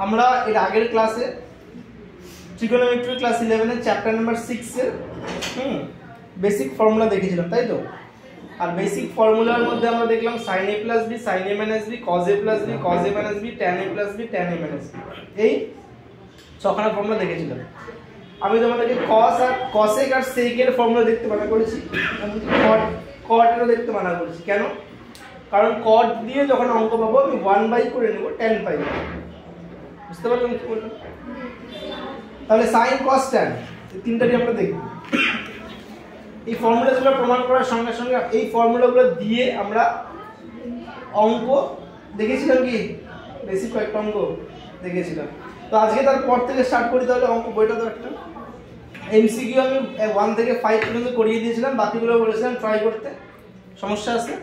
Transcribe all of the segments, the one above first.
আমরা এর আগের ক্লাসে ট্রিগোনোমেট্রি ক্লাস 11 এর চ্যাপ্টার নাম্বার 6 এর বেসিক ফর্মুলা দেখেছিলাম, তাই তো? আর বেসিক ফর্মুলার মধ্যে আমরা দেখলাম sin a + b sin a - b cos a + b cos a - b tan a + b tan a - b এই ছখানা ফর্মুলা দেখেছিলাম। আমি তোমাদেরকে cos আর cosec আর sec এর ফর্মুলা দেখতে মানা করেছি, এমনকি cot এরও দেখতে মানা করেছি। কেন? কারণ cot দিয়ে যখন অঙ্ক পাবো আমি 1/, করে নেব tan পাই। বুঝতে পারলাম কি বললাম? তাহলে sin cos tan এই তিনটাই আমরা দেখব। এই ফর্মুলাগুলো প্রমাণ করার সঙ্গে সঙ্গে এই ফর্মুলাগুলো দিয়ে আমরা অঙ্ক দেখেছিলাম, কি বেসিক কয়েকটা অঙ্ক দেখেছিলাম। তো আজকে তারপর থেকে স্টার্ট করি। তাহলে অঙ্ক বইটা তো একটা এমসিকিউ আমি 1 থেকে 5 পর্যন্ত করিয়ে দিয়েছিলাম, বাকিগুলো বলেছিলাম ট্রাই করতে। সমস্যা আছে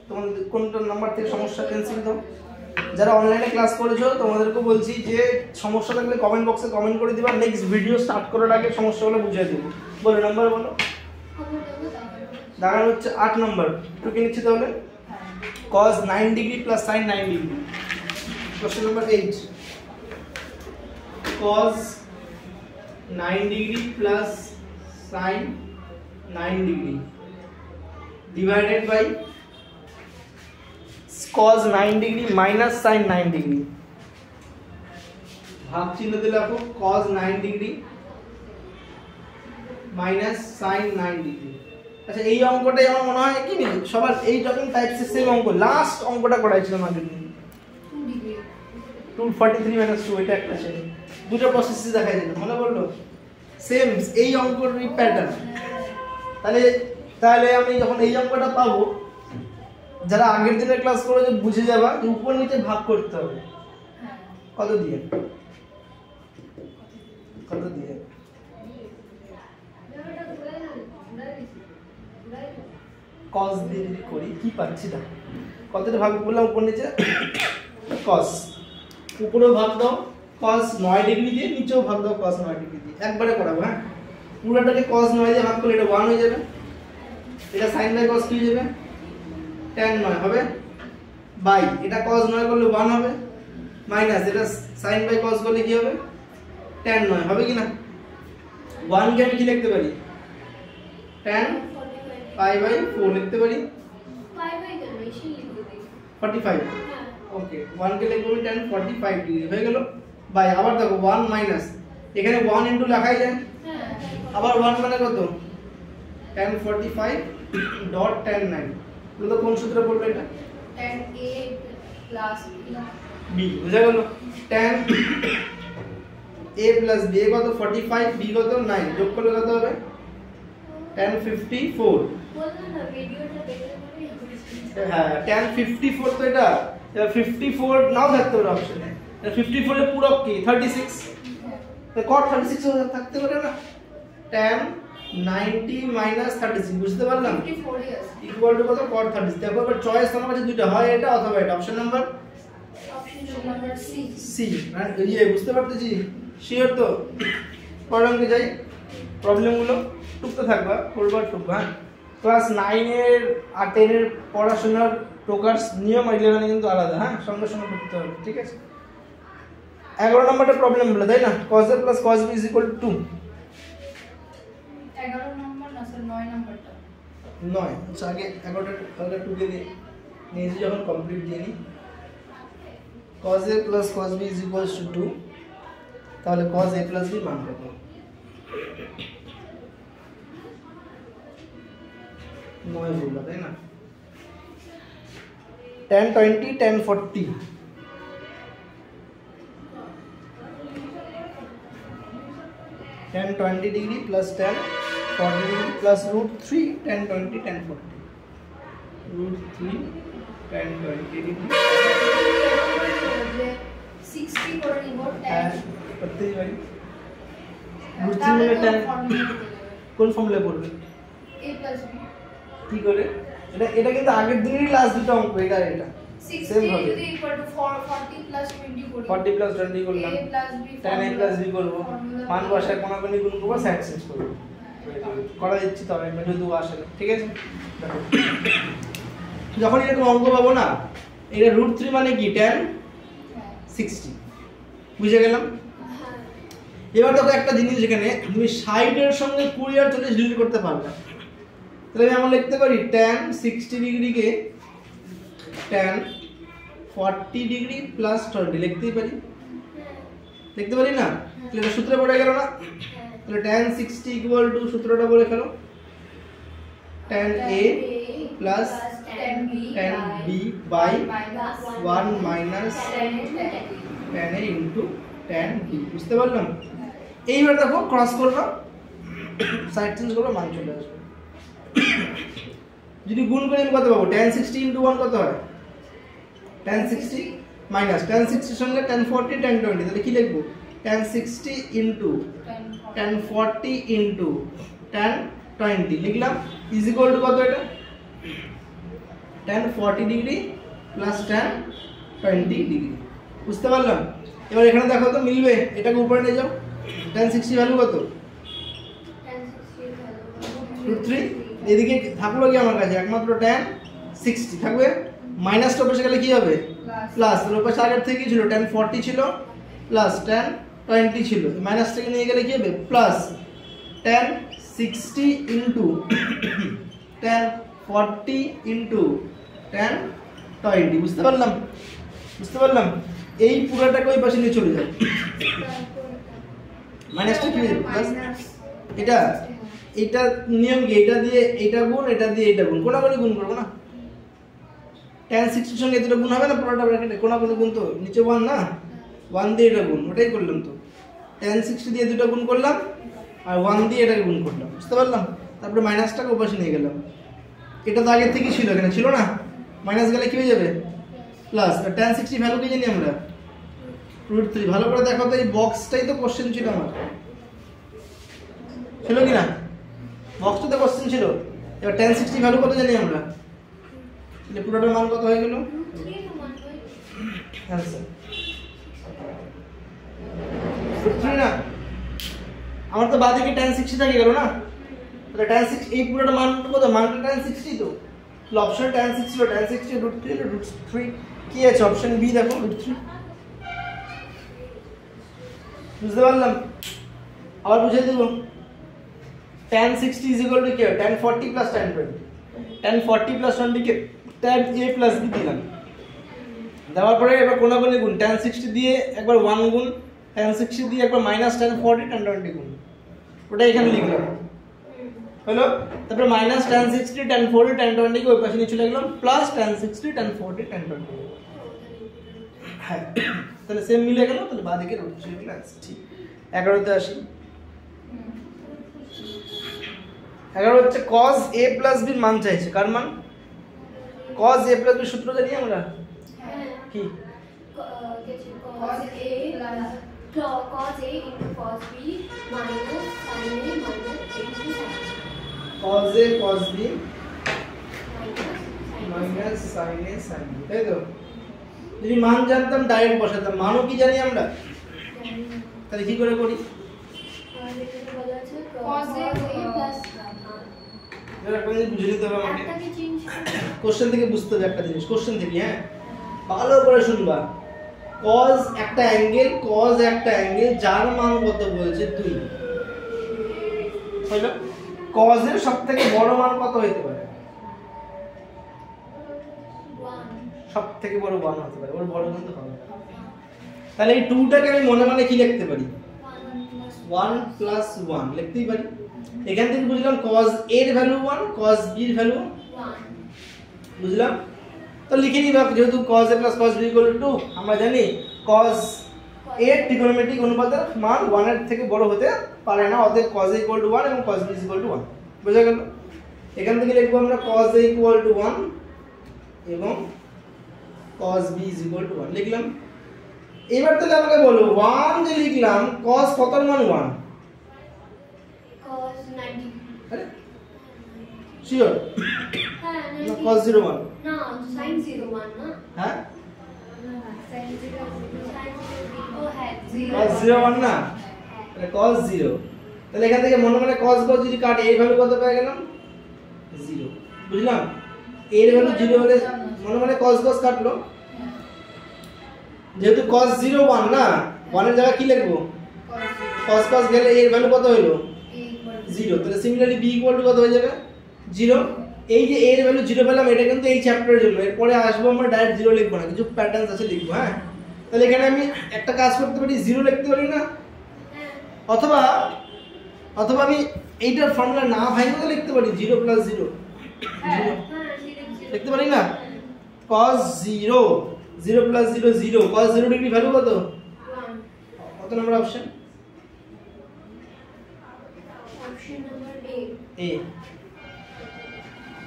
তোমাদের কোনটা নাম্বার থেকে সমস্যা ক্যান্সেল দাও? যারা অনলাইনে ক্লাস করেছো তোমাদেরকে বলছি যে সমস্যা থাকলে কমেন্ট বক্সে কমেন্ট করে দিবা, নেক্সট ভিডিও স্টার্ট করার আগে সমস্যাগুলো বুঝিয়ে দেবো। বলো নাম্বার বলো। দাঁড়ানো হচ্ছে 8 নম্বর। টুকে নিচ্ছি তাহলে cos 9 degree plus sin 9 degree. Question number 8 cos 9 degree plus sin 9 degree divided by cos 9 degree minus sin 9 degree. ভাগ চিহ্ন দিলে আপু cos 9 degree minus sin 9 degree. আচ্ছা এই অঙ্কটাই আমার মনে হয় কি নি সবার এই রকম টাইপসের সেম অঙ্ক লাস্ট অঙ্কটা করাইছিলাম আগে 243 - 2 এটা একটা ছিল, দুটো প্রসেসে দেখাই দিলাম, মনে পড়লো? সেম এই অঙ্কের প্যাটার্ন। তাহলে আমি যখন এই অঙ্কটা পাবো, যারা আগের দিনের ক্লাস করেছে বুঝে যাবা যে উপর নিচে ভাগ করতে হবে। কত দিয়ে cos দিয়ে যদি করি কি পাচ্ছি না, কতটা ভাগ করলাম উপর নিচে? cos উপরেও ভাগ দাও cos 9 ডিগ্রি দিয়ে, নিচেও ভাগ দাও cos 9 ডিগ্রি দিয়ে। একবারে করাবো, হ্যাঁ? পুরোটাকে cos 9 দিয়ে ভাগ করলে এটা 1 হয়ে যাবে, এটা sin বাই cos কি হয়ে যাবে? tan 9 হবে, বাই এটা cos 9 করলে 1 হবে, মাইনাস এটা sin বাই cos করলে কি হবে? tan 9 হবে কি না? 1 কে আমি কি লিখতে পারি? tan পাই বাই 4 লিখতে পারি, পাই বাই কেন বেশি লিখতে দিই 45। ওকে 1 কে লিখব tan 45 ডিগ্রি হয়ে গেল, বাই আবার দেখো 1 মাইনাস এখানে 1 ইনটু লেখাই যায়, আবার 1 মানে কত? tan 45 dot tan 9। বলো তো কোন সূত্রে পড়বে এটা? tan a plus b। বুঝা গেল? tan a প্লাস b কত? 45, b কত? 9, যোগ করলে কত হবে? tan 54। বললাম না ভিডিওটা দেখলে পরে হ্যাঁ tan 54 তো এটা 54 নাও থাকতে পারে অপশনে। 54 এর পূরক কি? 36। তো cot 36 থাকতে পারে না? tan 90 মাইনাস 36 বুঝতে পারলাম? 54 ইকুয়াল টু কত? cot 36। দেখো এবার চয়েস আমার কাছে দুটো, হয় এটা অথবা এটা। Option number C. মানে এই বুঝতে পারতেছি? শিওর তো? প্রবলেমে যাই, প্রবলেমগুলো টুকতে থাকবা, করবার টুকবা। ক্লাস 9 এর আর 10 এর পড়াশোনার টোকার্স নিয়ম 11 এ কিন্তু আলাদা, হ্যাঁ? সঙ্গে সঙ্গে করতে হবে, ঠিক আছে? 11 নম্বরটা প্রবলেম বলে, তাই না? cos a plus cos b is equal to 2। 11 নম্বর না স্যার, 9 নম্বরটা 9। আচ্ছা আগে 11টা 2 কে নিয়েছি যখন কমপ্লিট দিয়ে নি। cos a plus cos b is equal to 2। তাহলে cos a plus b মান কত? 9 বলবো, তাই না? tan 20 tan 40 tan 20 degree plus tan 40 degree plus √3 tan 20 tan 40 √3 tan 20 degree 60 করে নিব tan করতেই পারি। √3 মানে tan কোন ফর্মুলা পড়বে? a plus b কি করে? এটা কিন্তু আগের দিনেরই লাস্ট দুটো অঙ্ক, এটা 60 যদি ইকুয়াল টু 40 প্লাস 20 করি, 40 প্লাস 20 করলাম, a plus b tan a plus b করব, মান বসায় কোনাকুনি গুণ করব, সাইড চেঞ্জ করব, করা দিচ্ছি। তবে যদি আসে না, ঠিক আছে? দেখো যখন এরকম অঙ্ক পাবো না, এটা √3 মানে কি? tan 60 বুঝে গেলাম। এবার দেখো একটা জিনিস, এখানে তুমি 60 এর সঙ্গে 20 আর 40 ডিলিট করতে পারবে। তাহলে আমি আমরা লিখতে পারি tan 60 ডিগ্রিকে tan 40 ডিগ্রি প্লাস 20 লিখতেই পারি, লিখতে পারি না? তাহলে এটা সূত্রে পড়ে গেল না? তাহলে tan 60 ইকুয়াল টু সূত্রটা বলে ফেলো, tan a plus tan b by 1 minus tan a into tan b। বুঝতে পারলাম? এইবার দেখো ক্রস করবা, সাইড চেঞ্জ করবা, মান চলে আসবে। যদি গুণ করি আমি কত পাবো? tan 60 ইনটু 1 কত হয়? tan 60 মাইনাস tan 60 এর সঙ্গে tan 40 tan 20, তাহলে কি লিখবো? tan 60 into tan 40 into tan 20 লিখলাম, ইজ ইকুয়াল টু কত? এটা tan 40 degree plus tan 20 degree. বুঝতে পারলাম? এবার এখানে দেখো তো মিলবে, এটাকে উপরে নিয়ে যাও। tan 60 ভ্যালু কত? √3। এদিকে থাকলো কি আমার কাছে? একমাত্র tan 60 থাকবে, মাইনাসটা বসে গেলে কি হবে? প্লাস। এর পাশে আগের থেকে কি ছিল? tan 40 ছিল প্লাস tan 20 ছিল, মাইনাসটাকে নিয়ে গেলে কি হবে? Plus. tan 60 into tan 40 into tan 20। বুঝতে পারলাম? বুঝতে পারলাম? এই পুরোটাকে ওই পাশে নিয়ে চলে যাবে, মাইনাসটা কি হবে? প্লাস। এটা এটা নিয়ম কি? এটা দিয়ে এটা গুণ, এটা দিয়ে এটা গুণ, কোনাকুনি গুণ করবো না? tan 60 এর সঙ্গে এটা গুণ হবে না? পুরোটা ব্র্যাকেটে কোনাকুনি গুণ, তো নিচে 1 না, 1 দিয়ে এটা গুণ, ওটাই করলাম তো। tan 60 দিয়ে দুটো গুণ করলাম আর 1 দিয়ে এটাকে গুণ করলাম। বুঝতে পারলাম? তারপরে মাইনাসটাকে ওপাশে নিয়ে গেলাম। এটা তো আগে থেকেই ছিল, এখানে ছিল না, মাইনাস গেলে কি হয়ে যাবে? প্লাস। tan 60 ভ্যালু কি জানি আমরা? √3। ভালো করে দেখো তো, এই বক্সটাই তো কোশ্চেন ছিল আমার, ছিল কি না? বক্সটা তো কোশ্চেন ছিল। এবার tan 60 ভ্যালু কত জানি আমরা? তাহলে পুরোটার মান কত হয়ে গেল? आंसर √3 না? আমার তো বাদিকে tan 60 থেকে গেল না, তাহলে tan 60 এই পুরোটা মান কত? মানটা tan 60 তো, তাহলে অপশন tan 60 ছিল, tan 60 √3 কি আছে? অপশন বি দেখো, √3। বুঝতে পারলাম? আবার বুঝিয়ে দেব, tan 60 ইজ ইকুয়াল টু কি? tan 40 plus tan 20। tan 40 plus 20 K tan a plus b দিলাম, দেওয়ার পরে এবার কোনাকুনি গুণ, tan 60 দিয়ে একবার 1 গুণ, tan 60 দিয়ে একবার মাইনাস tan 40 tan 20 গুণ, ওটা এখানে লিখলাম, হলো? তারপরে মাইনাস tan 60 tan 40 tan 20 কে ওই পাশে নিয়ে চলে গেলাম, প্লাস tan 60 tan 40 tan 20। হ্যাঁ, তাহলে সেম মিলে গেল, তাহলে বাদিকে √3 লিখলে आंसर ঠিক। 11 তে আসি। 11 হচ্ছে cos a plus b মান চাইছে, কার মান? cos a plus b সূত্র জানি আমরা কি? cos a into cos b minus sin a minus a into sin b। cos a cos b minus sin a sin b, তাই তো? যদি মান জানতাম ডাইরেক্ট বসাতাম, মানও কি জানি আমরা? তাহলে কি করে করি? cos a plus এবার কোন জিনিস বুঝে নিতে হবে আমাকে, একটাকে চেঞ্জ কোশ্চেন থেকে বুঝতে হবে একটা জিনিস, কোশ্চেন থেকে। হ্যাঁ, ভালো করে শুনবা। cos একটা অ্যাঙ্গেল, cos একটা অ্যাঙ্গেল যার মান কত বলছে 2, হলো? cos এর সবথেকে বড় মান কত হতে পারে? 1 সবথেকে বড় 1 হতে পারে, ওর বড় কিন্তু হবে না। তাহলে এই 2টাকে আমি মনে মনে কি লিখতে পারি? 1 plus 1 লিখতেই পারি। এখান থেকে বুঝলাম cos a এর ভ্যালু 1, cos b এর ভ্যালু 1 বুঝলাম? তো লিখে নিবা, যেহেতু cos a plus cos b equal to 2, আমরা জানি cos a এর ট্রিগোনোমেট্রিক অনুপাতের মান 1 এর থেকে বড় হতে পারে না, অতএব cos a equal to 1 এবং cos b equal to 1। বুঝা গেল? এখান থেকে লিখবো আমরা cos a equal to 1 এবং cos b equal to 1 লিখলাম। এবার তাহলে আমাকে বলো, 1 যে লিখলাম, cos কতর মান 1? cos 90 আরে শিওর? হ্যাঁ না 90 cos 01? না sin 01 না হ্যাঁ, sin 0 ও হ্যাঁ cos 01 না, তাহলে cos 0। তাহলে এখান থেকে মনে মনে cos যদি কাটে, এই ভ্যালু কত পেয়ে গেলাম? 0। বুঝলাম? এর ভ্যালু 0 হলে মনে মনে cos কাটলো, যেহেতু cos 0 1 না, 1 এর জায়গায় কি লিখবো? cos গেলে এর ভ্যালু কত হলো? 0। তাহলে সিমিলারলি b ইকুয়াল টু কত হয়ে যাবে? 0। এই যে এর ভ্যালু 0 পেলাম, এটা কিন্তু এই চ্যাপ্টারের জন্য। এরপরে আসবো আমরা ডাইরেক্ট 0 লিখবো না, কিছু প্যাটার্নস আছে লিখবো। হ্যাঁ, তাহলে এখানে আমি একটা কাজ করতে পারি, 0 লিখতে পারি না? অথবা আমি এইটার ফর্মুলা না ভাঙিয়ে লিখতে পারি 0 + 0 লিখতে পারি না? cos 0 0 + 0 0, cos 0 ডিগ্রি ভ্যালু কত? 1। কত নম্বর অপশন? Option number A।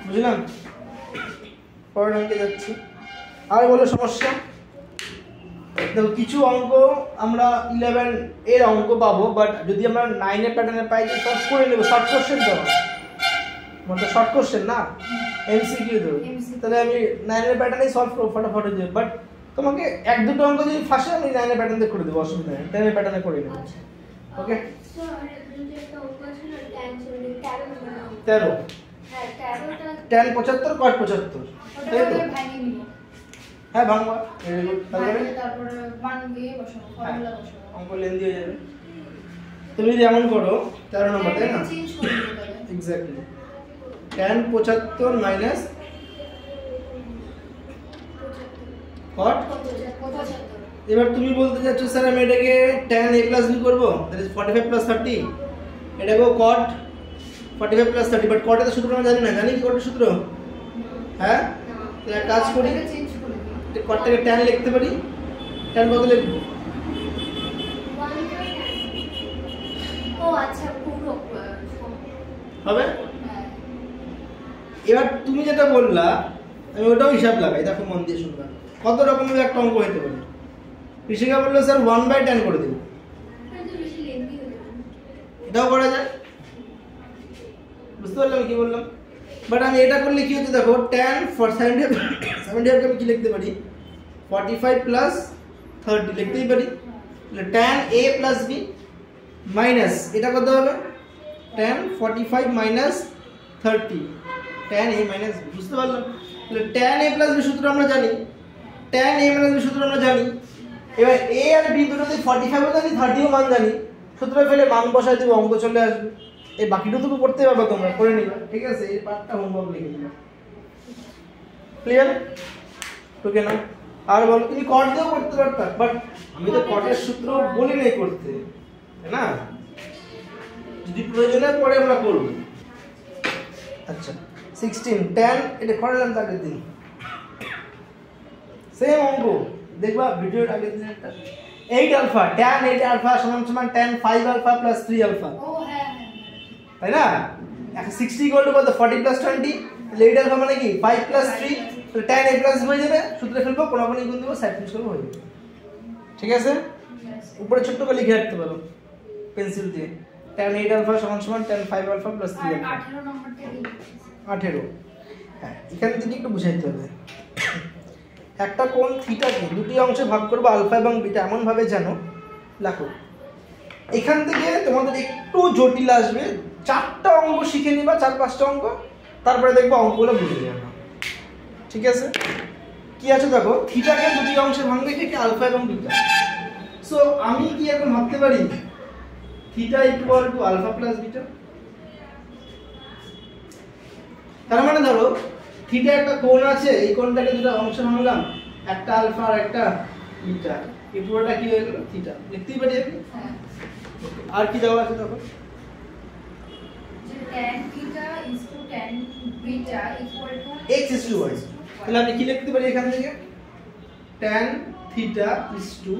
বুঝলাম? পরের অঙ্কে যাচ্ছি। আর বলো সমস্যা। দেখো কিছু অঙ্ক আমরা 11 এর অঙ্ক পাবো, বাট যদি আমরা 9 এর প্যাটার্নে পাই যে সলভ করে নেব। শর্ট কোশ্চেন তো মানে শর্ট কোশ্চেন না, এমসিকিউ তো। তাহলে আমি 9 এর প্যাটার্নেই সলভ করব, ফটাফট হয়ে যাবে। বাট তোমাকে এক দুটো অঙ্ক যদি ফাঁসে আমি 9 এর প্যাটার্নে করে দেবো, অসুবিধা নেই। 10 এর প্যাটার্নে করে নেব। ওকে, স্যার যদি একটা অঙ্ক আছে না, 13 নম্বর অঙ্ক। 13। হ্যাঁ 13টা tan 75 cot 75, তাই তো? ভাঙিয়ে নিব। হ্যাঁ ভাঙবা, ভেরি গুড। তারপরে মান দিয়ে বসাবো, ফর্মুলা বসাবো। অঙ্ক লেন্দি হয়ে যাবে। তুমি যদি এমন করো 13 নম্বর, তাই না? চেঞ্জ করে দেব তাহলে। এক্স্যাক্টলি। tan 75 minus cot 75। এবার তুমি বলতে যাচ্ছ স্যার আমি এটাকে tan a plus b করব, দ্যাট ইজ 45 plus 30। এটাকে cot 45 plus 30, বাট cot এর সূত্র আমরা জানি না। জানি কি cot এর সূত্র? হ্যাঁ, তাহলে এক কাজ করি, চেঞ্জ করে দিই। cot টাকে tan লিখতে পারি। tan কত লিখব? 1/10। ও আচ্ছা, পুরো হবে। হ্যাঁ। এবার তুমি যেটা বললা আমি ওটাও হিসাব লাগাই, দেখো মন দিয়ে শুনবা। কত রকমের একটা অঙ্ক হতে পারে। ঋষিকা বললো স্যার 1/10 করে দেব, কিন্তু বেশি লেন্দি হয়ে যাবে। এটাও করা যায়। বুঝতে পারলাম কি বললাম? বাট আমি এটা করলে কি হচ্ছে দেখো, tan for 70 কে আমি কি লিখতে পারি? 45 plus 30 লিখতেই পারি। তাহলে tan a plus b minus এটা কত হবে? tan 45 minus 30, tan a minus b। বুঝতে পারলাম? তাহলে tan a plus b সূত্র আমরা জানি, tan a minus b সূত্র আমরা জানি। এবার a আর b দুটোতে 45 ও জানি, 30 ও মান জানি। সূত্রে ফেলে মান বসাই দেব, অঙ্ক চলে আসবে। এই বাকিটা তো করতে পারবে, তোমরা করে নিবে। ঠিক আছে, এই পার্টটা হোমওয়ার্ক লিখে দিলাম। ক্লিয়ার? ওকে না? আর বলো, তুমি কট দিয়েও করতে পারতা, বাট আমি তো কটের সূত্র বলি নাই করতে, তাই না? যদি প্রয়োজনে পরে আমরা করব। আচ্ছা 16 tan এটা করলাম তো আগের দিন, সেম অঙ্ক দেখবা ভিডিওর আগের দিন একটা 8 আলফা, tan 8 আলফা সমান সমান tan 5 আলফা প্লাস 3 আলফা, ও হ্যাঁ হ্যাঁ, তাই না? এখন 60 ইকুয়াল টু কত? 40 প্লাস 20, তাহলে 8 আলফা মানে কি 5 প্লাস 3, তাহলে tan a প্লাস হয়ে যাবে। সূত্রে ফেলবো, কোনাকুনি গুণ দেবো, সাইড চেঞ্জ করবো, হয়ে যাবে। ঠিক আছে, উপরে ছোট্ট করে লিখে রাখতে পারো পেন্সিল দিয়ে, tan 8 আলফা সমান সমান tan 5 আলফা প্লাস 3 আলফা। 18 নম্বরটা দিই। 18। হ্যাঁ, এখান থেকে একটু বুঝাইতে হবে। একটা কোণ থিটাকে দুটি অংশে ভাগ করবো, আলফা এবং বিটা, এমন ভাবে জানো লেখো। এখান থেকে তোমাদের একটু জটিল আসবে, 4টা অঙ্ক শিখে নিবা, 4-5টা অঙ্ক, তারপরে দেখবো অঙ্কগুলো বুঝে যাবে। ঠিক আছে, কি আছে দেখো, থিটাকে দুটি অংশে ভাঙবে থেকে আলফা এবং বিটা। সো আমি কি এখন ভাবতে পারি theta equal to alpha plus beta. তার মানে ধরো থিটা একটা কোণ আছে, এই কোণটাকে দুটো অংশে ভাঙলাম, একটা আলফা আর একটা বিটা, এই পুরোটা কি হয়ে গেল? থিটা। লিখতেই পারি আমি। হ্যাঁ, আর কি দেওয়া আছে দেখো, যে tan theta is to tan beta equal to x is to y। তাহলে আমি কি লিখতে পারি এখান থেকে? tan theta is to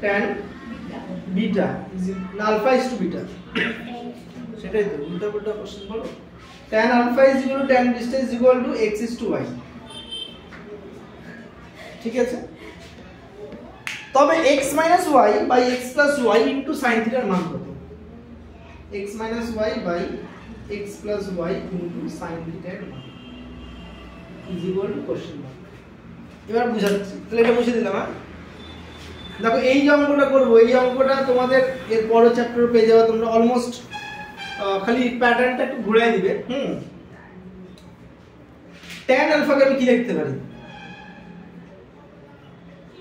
tan beta is alpha is to beta। সেটাই তো, উল্টা পুল্টা কোশ্চেন বলো। tan alpha is equal to tan beta is equal to x is to y। ঠিক আছে, তবে x minus y by x plus y into sin theta এর মান কত? x minus y by x plus y into sin theta এর মান is equal to question mark। এবার বুঝাচ্ছি, তাহলে এটা মুছে দিলাম। হ্যাঁ, দেখো এই যে অঙ্কটা করবো, এই অঙ্কটা তোমাদের এর পরের চ্যাপ্টারে পেয়ে যাবে তোমরা। অলমোস্ট খালি প্যাটার্নটা একটু ঘুরাই দিবে। tan আলফাকে আমি কি লিখতে পারি?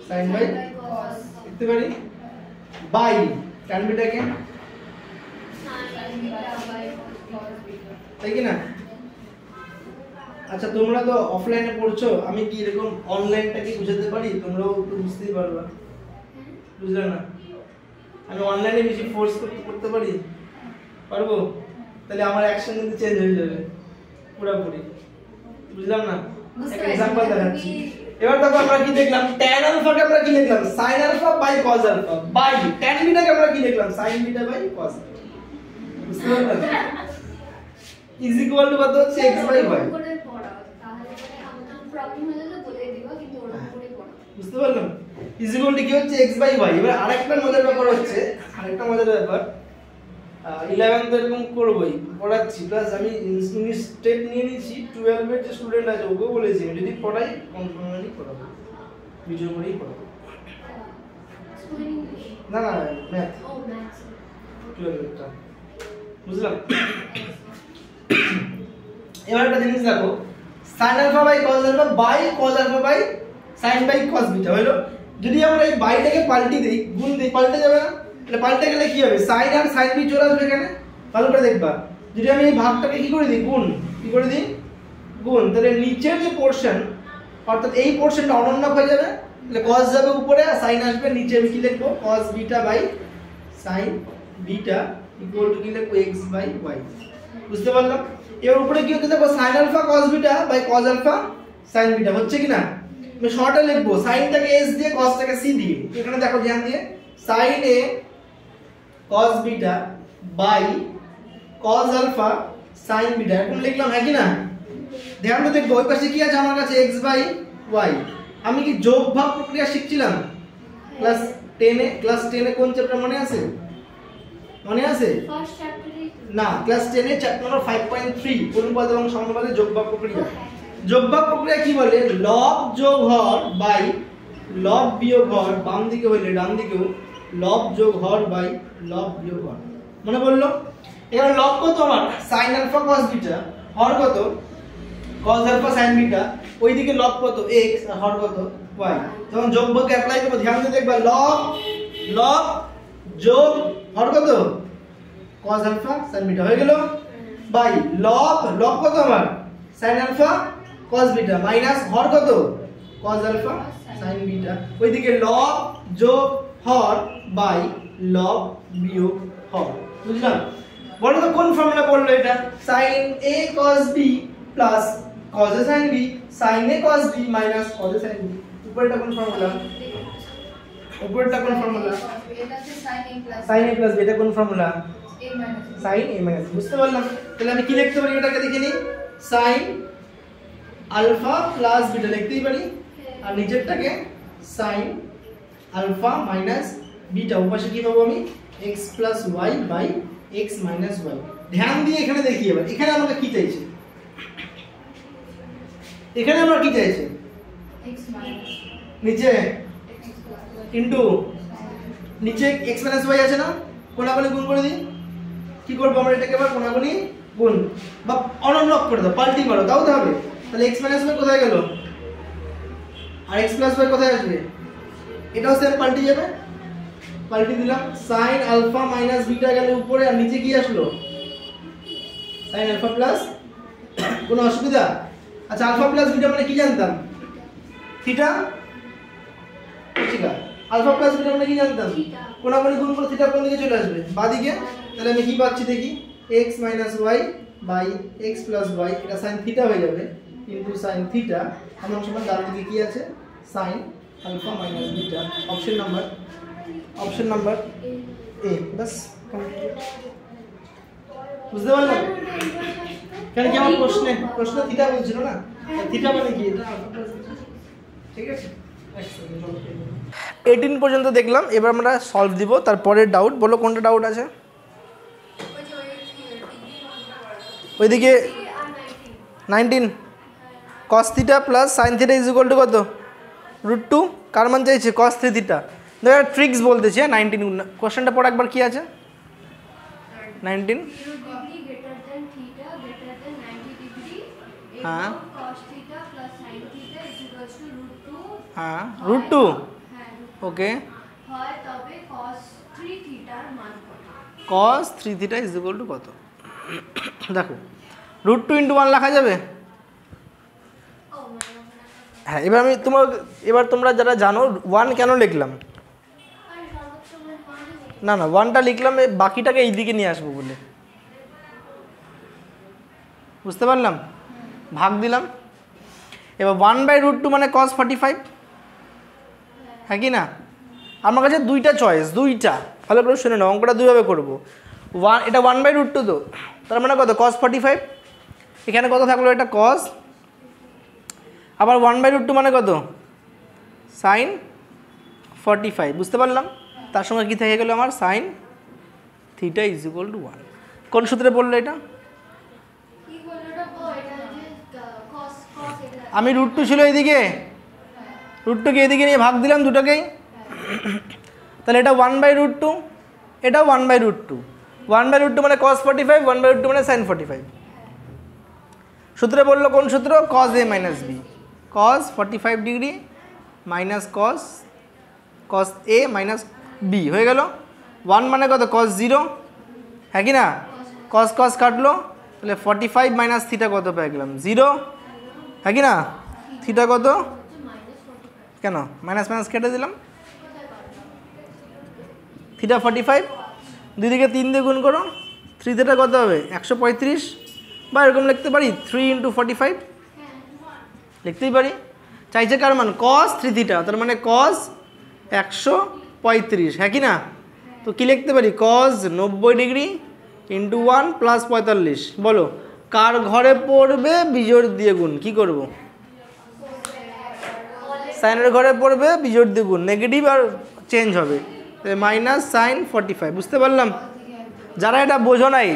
sin by cos লিখতে পারি বাই tan বিটাকে, sin beta by cos beta তাই কি না? আচ্ছা তোমরা তো অফলাইনে পড়ছো, আমি কি এরকম অনলাইনটাকে বুঝাতে পারি? তোমরাও তো বুঝতেই পারবা, বুঝলে না? আমি অনলাইনে বেশি ফোর্স করতে পারি, পারবো? তাহলে আমার অ্যাকশন কিন্তু চেঞ্জ হয়ে যাবে পুরোপুরি, বুঝলাম না? একটা এক্সাম্পল দেখাচ্ছি। এবার দেখো আমরা কি দেখলাম, tan আলফাকে আমরা কি লিখলাম sin alpha by cos alpha, by tan বিটাকে আমরা কি লিখলাম sin beta by cos beta. বুঝতে পারলে? ইজ ইকুয়াল টু কত হচ্ছে x বাই y। করে পড়া তাহলে পরে আমাদের প্রবলেম হলে তো বলে দিবা, কিন্তু ওর উপরে পড়া। বুঝতে পারলাম? ইজ ইকুয়াল টু কি হচ্ছে x বাই y। এবার আরেকটা মজার ব্যাপার হচ্ছে, আরেকটা মজার ব্যাপার 11 তো এরকম করবই, পড়াচ্ছি, প্লাস আমি ইংলিশ স্টেপ নিয়ে নিয়েছি, 12 এর যে স্টুডেন্ট আছে ওকেও বলেছি যদি পড়াই কনফার্মলি পড়াবো, ভিডিও করেই পড়াবো। স্কুল ইংলিশ না না ম্যাথ ও ম্যাথস 12 এরটা, বুঝলাম? এবার একটা জিনিস দেখো, sin alpha by cos alpha by cos alpha by sin by cos beta হলো। যদি আমরা এই বাইটাকে পাল্টি দেই, গুণ দেই, পাল্টে যাবে না? তাহলে পাল্টে গেলে কি হবে, sin আর sin বি চলে আসবে এখানে, ভালো করে দেখবা। যদি আমি এই ভাগটাকে কি করে দিই, গুণ, কি করে দিই, গুণ, তাহলে নিচের যে পোরশন অর্থাৎ এই পোরশনটা অনন্যক হয়ে যাবে, তাহলে cos যাবে উপরে আর sin আসবে নিচে। আমি কি লিখবো, cos beta by sin beta equal to কি লিখবো x বাই y। বুঝতে পারলাম? এর উপরে কি হচ্ছে দেখো, sin alpha cos beta by cos alpha sin beta হচ্ছে কি না? আমি শর্টে লিখবো sinটাকে s দিয়ে cosটাকে c দিয়ে। এখানে দেখো ধ্যান দিয়ে, sin a cos beta by cos alpha sin beta এরকম লিখলাম, হ্যাঁ কি না? ধ্যান দিয়ে দেখবো ওই পাশে কি আছে আমার কাছে x বাই y। আমি কি যোগ ভাগ প্রক্রিয়া শিখছিলাম ক্লাস 10 এ কোন চ্যাপ্টার মনে আছে? মনে আছে? ফার্স্ট চ্যাপ্টারে না, ক্লাস 10 এর চ্যাপ্টার নম্বর 5.3 পূর্ণপদ এবং সমপদের যোগভাগ প্রক্রিয়া। যোগভাগ প্রক্রিয়া কি বলে, লব যোগ হর বাই লব বিয়োগ হর, বাম দিকে হইলে ডান দিকেও লব যোগ হর বাই লব বিয়োগ হর। মনে পড়লো? এবার লব কত আমার sin আলফা cos বিটা, হর কত cos আলফা sin বিটা, ওইদিকে লব কত x আর হর কত y। যখন যোগভাগকে অ্যাপ্লাই করব ধ্যান দিয়ে দেখবা, লব লব যোগ হর কত cos আলফা sin বিটা হয়ে গেল, বাই লব লব কত আমার sin alpha cos beta minus হর কত cos আলফা sin বিটা, ওইদিকে লব যোগ হর বাই লব বিয়োগ হর। বুঝলাম? বলো তো কোন ফর্মুলা পড়লো এটা, sin a cos b plus cos a sin b, sin a cos b minus cos a sin b। উপরেরটা কোন ফর্মুলা, উপরেরটা কোন ফর্মুলা, এটা হচ্ছে sin a plus sin a plus b, এটা কোন formula, a minus sin a minus। বুঝতে পারলাম? তাহলে আমি কি লিখতে পারি এটাকে দেখে নিই, sin আলফা প্লাস বিটা লিখতেই পারি, আর নিচেরটাকে sin আলফা মাইনাস বিটা, ওপাশে কি পাবো আমি x plus y by x minus y। ধ্যান দিয়ে এখানে দেখি, এবার এখানে আমাকে কি চাইছে, এখানে আমরা কি চাইছে, x minus নিচে x plus y ইনটু নিচে x মাইনাস y আছে না, কোনাগুনি গুণ করে দিই। কি করবো আমরা এটাকে, এবার কোনাগুনি গুণ বা অনন্যক করে দাও, পাল্টি মারো, তাও তো হবে। তাহলে x মাইনাস y কোথায় গেল, আর x প্লাস y কোথায় আসবে, এটাও সেম পাল্টি যাবে, পাল্টি দিলাম। sin আলফা মাইনাস বিটা গেল উপরে, আর নিচে কি আসলো sin আলফা প্লাস, কোনো অসুবিধা? আচ্ছা আলফা প্লাস বিটা মানে কি জানতাম, থিটা, ঠিক আছে? আলফা প্লাস বিটা মানে কি জানতাম, কোনাকুনি গুণ করে থিটা কোন দিকে চলে আসবে, বাঁদিকে। তাহলে আমি কি পাচ্ছি দেখি, x minus y by x plus y, এটা sin থিটা হয়ে যাবে ইনটু sin থিটা, এমন সময় ডান দিকে কি আছে sin alpha minus beta. Option number A, বাস কমপ্লিট। বুঝতে পারলাম? কেন কি আমার প্রশ্ন থিটা বলছিল না, থিটা মানে কি, এটা আলফা প্লাস বিটা, ঠিক আছে? 18 পর্যন্ত দেখলাম, এবার আমরা সলভ দিব। তারপরে ডাউট বলো, কোনটা ডাউট আছে? ওইদিকে 19 cos theta plus sin theta is equal two কত, √2। কার মান চাইছে, cos 3 থিটা। দেখো ট্রিক্স বলতেছি, 19 কোশ্চেনটা পড়া একবার, কি আছে 19, greater than theta greater than 90 degree, हाँ cos theta plus sin theta is equals to √2, हाँ √2, হ্যাঁ √2 ওকে, হয় তবে cos 3 থিটার মান কত? cos 3 theta is equal two কত? দেখো √2 × 1 লেখা যাবে। হ্যাঁ, এবার তোমরা যারা জানো 1 কেন লিখলাম, না 1টা লিখলাম বাকিটাকে এই দিকে নিয়ে আসবো বলে, বুঝতে পারলাম? ভাগ দিলাম। এবার 1/√2 মানে cos 45, হ্যাঁ কি না? আমার কাছে দুইটা চয়েস, দুইটা ভালো করে শুনে নাও, অঙ্কটা দুইভাবে করবো। এটা 1/√2 তো, তার মানে কত? cos 45। এখানে কত থাকলো? এটা cos, আবার 1/√2 মানে কত? sin 45, বুঝতে পারলাম? তার সঙ্গে কি থেকে গেলো আমার? sin theta is equal to 1। কোন সূত্রে পড়লো এটা? আমি √2 ছিল এইদিকে, √2 কে এদিকে নিয়ে ভাগ দিলাম দুটোকেই, তাহলে এটা 1/√2, এটাও 1/√2। 1/√2 মানে cos 45, 1/√2 মানে sin 45। সূত্রে বললো কোন সূত্র? cos a minus b, cos 45 degree minus cos a minus b হয়ে গেল। 1 মানে কত? cos 0, হ্যাঁ কি না? cos কাটলো, তাহলে 45 মাইনাস থিটা কত পেয়ে গেলাম? 0, হ্যাঁ কি না? থিটা কত? কেন মাইনাস কেটে দিলাম, থিটা 45, দুই দিকে 3 দিয়ে গুণ করো, 3 থিটা কত হবে? 135, বা এরকম লিখতে পারি 3 × 45, লিখতেই পারি। চাইছে কার মান? cos 3 থিটা, তার মানে cos 135, হ্যাঁ কি না? তো কি লিখতে পারি? cos 90 degree × 1 + 45। বলো কার ঘরে পড়বে? বিজোড় দিয়ে গুণ। কি করব? সাইনের ঘরে পড়বে, বিজোড় দিয়ে গুণ, নেগেটিভ আর চেঞ্জ হবে, মাইনাস sin 45। বুঝতে পারলাম? যারা এটা বোঝো নাই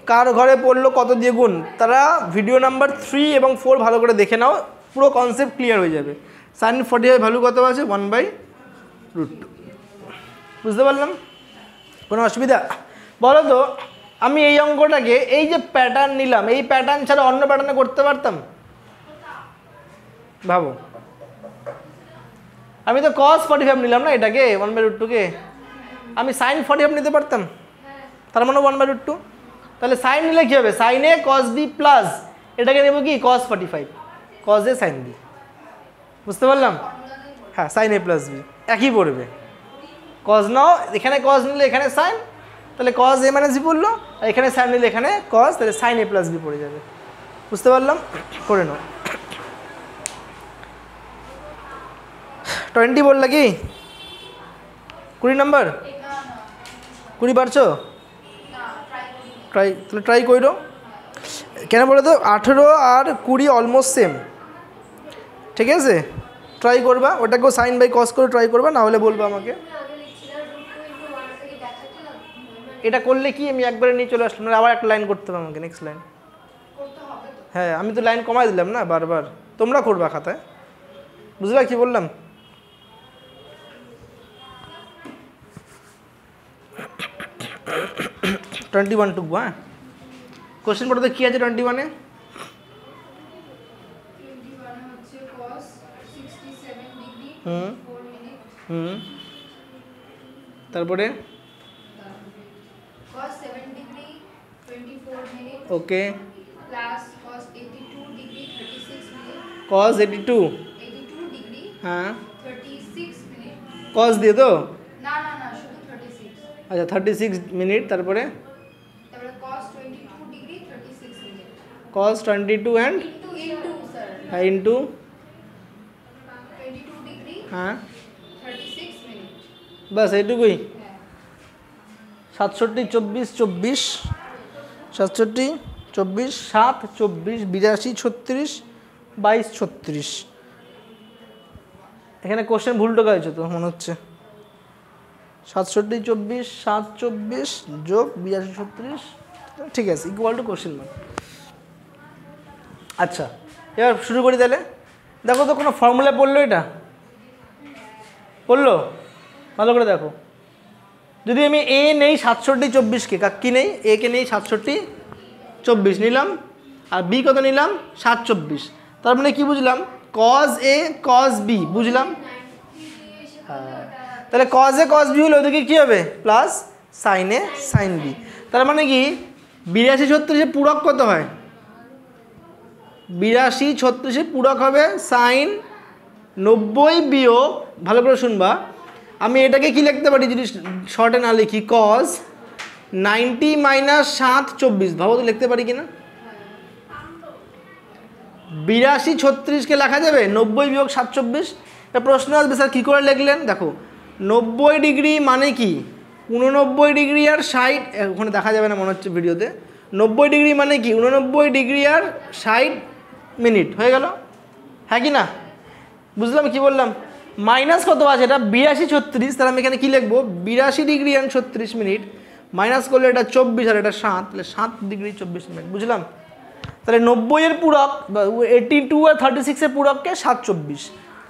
কার ঘরে পড়লো কত দিয়ে গুণ, তারা ভিডিও নাম্বার 3 এবং 4 ভালো করে দেখে নাও, পুরো কনসেপ্ট ক্লিয়ার হয়ে যাবে। sin 45 ভ্যালু কত আছে? 1/√2। বুঝতে পারলাম? কোনো অসুবিধা? বলো তো, আমি এই অঙ্কটাকে এই যে প্যাটার্ন নিলাম, এই প্যাটার্ন ছাড়া অন্য প্যাটার্নে করতে পারতাম? ভাবো, আমি তো cos 45 নিলাম না এটাকে, 1/√2 কে, আমি sin 45 নিতে পারতাম, তার মানে 1/√2। তাহলে সাইন নিলে কী হবে? sin a cos b plus এটাকে নেব কি? cos 45, cos a sin b। বুঝতে পারলাম? হ্যাঁ, sin a প্লাস b একই পড়বে। cos নাও, এখানে cos নিলে এখানে sin, তাহলে cos a মাইনাস b পড়লো, আর এখানে sin নিলে এখানে cos, তাহলে sin a প্লাস b পড়ে যাবে। বুঝতে পারলাম? করে নাও। 20 বললা কি? 20 নম্বর? 20 পারছো? তাহলে ট্রাই করো। কেন বলো তো? 18 আর 20 অলমোস্ট সেম, ঠিক আছে? ট্রাই করবা, ওটাকেও সাইন বাই কস করে ট্রাই করবা, না হলে বলবো আমাকে। এটা করলে কি আমি একবারে নিয়ে চলে আসলাম, আবার একটা লাইন করতে হবে আমাকে, নেক্সট লাইন। হ্যাঁ, আমি তো লাইন কমাই দিলাম না বারবার, তোমরা করবা খাতায়। বুঝলা কি বললাম? টোয়েন্টি-1 টুকবো। হ্যাঁ, কোশ্চেন পড়তে কি আছে 21-এ? তারপরে ওকে, cos 82, হ্যাঁ cos দিয়ে তো, আচ্ছা 36 মিনিট, তারপরে cos 22 অ্যান্ড হ্যাঁ ইন্টু হ্যাঁ, বাস এইটুকুই। 67, 24, 24, 67, 24, 7, 24, 82, 36, 22, 36। এখানে কোশ্চেন ভুল টোকা হয়েছে তো মনে হচ্ছে। 67, 24, 7, 24 যোগ 82, 36, ঠিক আছে, ইকুয়াল টু কোশ্চেন মার্ক। আচ্ছা, এবার শুরু করি তাহলে। দেখো তো কোনো ফর্মুলা পড়লো? এটা পড়লো? ভালো করে দেখো। যদি আমি এ নেই 67, 24কে, কি নেই? এ কে নেই 67, 24 নিলাম, আর বি কত নিলাম? 7, 24। তার মানে কি বুঝলাম? cos a cos b বুঝলাম। হ্যাঁ, তাহলে কজ এ কজ বি হলে ওদিকে কী হবে plus sine A sine B. তার মানে কি 82 36 পূরক কত হয়? 82 36 পূরক হবে সাইন 90 বিয়োগ, ভালো করে শুনবা, আমি এটাকে কি লিখতে পারি যদি শর্টে না লিখি, কজ 90 মাইনাস 7 24, ভাবো তো লিখতে পারি কিনা? 82 36কে লেখা যাবে 90 বিয়োগ 7 24। এটা প্রশ্ন আসবে স্যার কী করে লিখলেন? দেখো 90 ডিগ্রি মানে কি 89 ডিগ্রি আর 60, ওখানে দেখা যাবে না মনে হচ্ছে ভিডিওতে, 90 ডিগ্রি মানে কি 89 ডিগ্রি আর 60 মিনিট হয়ে গেল, হ্যাঁ কি না? বুঝলাম কি বললাম? মাইনাস কত আছে এটা 82 36, তাহলে আমি এখানে কী লিখবো 82 ডিগ্রি আর 36 মিনিট, মাইনাস করলে এটা 24 আর এটা 7, তাহলে 7 ডিগ্রি 24 মিনিট, বুঝলাম? তাহলে 90-এর পূরক 82 আর 36-এর পূরককে 7 24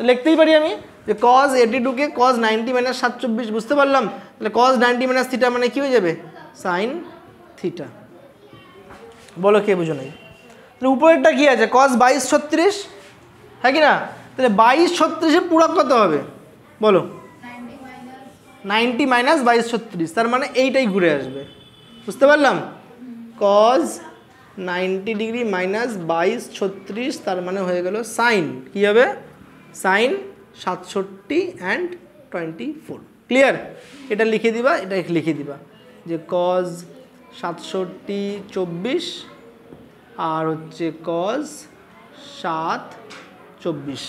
লিখতেই পারি আমি যে কজ 82-কে কজ 90 মাইনাস 7 24, বুঝতে পারলাম? তাহলে কজ 90 মাইনাস থিটা মানে কী হয়ে যাবে সাইন থিটা। বলো কে বুঝো নাই? তাহলে উপরেরটা কী আছে কজ 22 36, হ্যাঁ কি না? তাহলে 22 36-এর পূরক কত হবে বলো? 90 মাইনাস 22 36, তার মানে এইটাই ঘুরে আসবে, বুঝতে পারলাম? কজ 90 ডিগ্রি মাইনাস 22 36, তার মানে হয়ে গেল সাইন, কী হবে সাইন 67 অ্যান্ড 24। ক্লিয়ার? এটা লিখে দিবা, এটা লিখে দিবা যে কজ 67 24 আর হচ্ছে কজ 7 24।